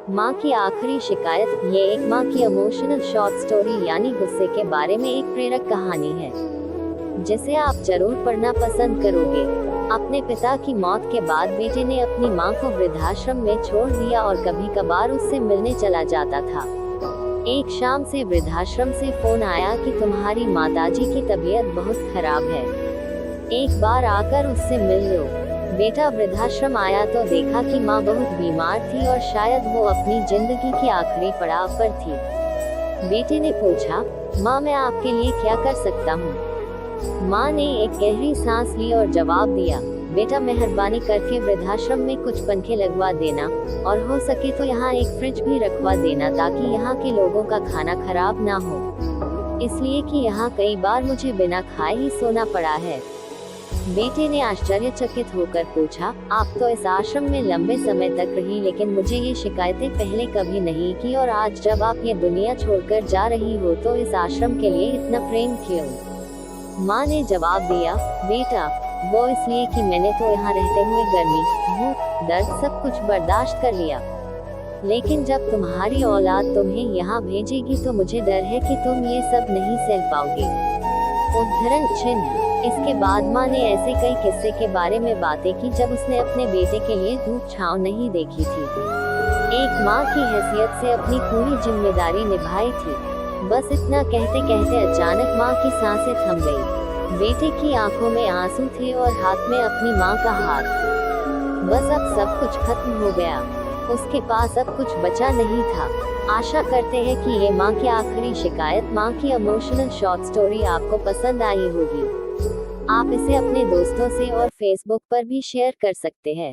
माँ की आखिरी शिकायत। ये एक माँ की इमोशनल शॉर्ट स्टोरी यानी गुस्से के बारे में एक प्रेरक कहानी है जिसे आप जरूर पढ़ना पसंद करोगे। अपने पिता की मौत के बाद बेटे ने अपनी माँ को वृद्धाश्रम में छोड़ दिया और कभी कभार उससे मिलने चला जाता था। एक शाम से वृद्धाश्रम से फोन आया कि तुम्हारी माताजी की तबीयत बहुत खराब है, एक बार आकर उससे मिल लो। बेटा वृद्धाश्रम आया तो देखा कि माँ बहुत बीमार थी और शायद वो अपनी जिंदगी के आखिरी पड़ाव पर थी। बेटे ने पूछा, माँ मैं आपके लिए क्या कर सकता हूँ? माँ ने एक गहरी सांस ली और जवाब दिया, बेटा मेहरबानी करके वृद्धाश्रम में कुछ पंखे लगवा देना और हो सके तो यहाँ एक फ्रिज भी रखवा देना ताकि यहाँ के लोगों का खाना खराब ना हो, इसलिए कि यहाँ कई बार मुझे बिना खाए ही सोना पड़ा है। बेटे ने आश्चर्यचकित होकर पूछा, आप तो इस आश्रम में लंबे समय तक रही लेकिन मुझे ये शिकायतें पहले कभी नहीं की, और आज जब आप ये दुनिया छोड़कर जा रही हो तो इस आश्रम के लिए इतना प्रेम क्यों? माँ ने जवाब दिया, बेटा वो इसलिए कि मैंने तो यहाँ रहते हुए गर्मी, भूख, दर्द सब कुछ बर्दाश्त कर लिया, लेकिन जब तुम्हारी औलाद तुम्हें यहाँ भेजेगी तो मुझे डर है कि तुम ये सब नहीं सह पाओगे। उद्धरण चिन्ह। इसके बाद माँ ने ऐसे कई किस्से के बारे में बातें की जब उसने अपने बेटे के लिए धूप छांव नहीं देखी थी। एक माँ की हैसियत से अपनी पूरी जिम्मेदारी निभाई थी। बस इतना कहते कहते अचानक माँ की सांसें थम गई। बेटे की आंखों में आंसू थे और हाथ में अपनी माँ का हाथ। बस अब सब कुछ खत्म हो गया, उसके पास अब कुछ बचा नहीं था। आशा करते हैं कि ये माँ की आखिरी शिकायत, माँ की इमोशनल शॉर्ट स्टोरी आपको पसंद आई होगी। आप इसे अपने दोस्तों से और फेसबुक पर भी शेयर कर सकते हैं।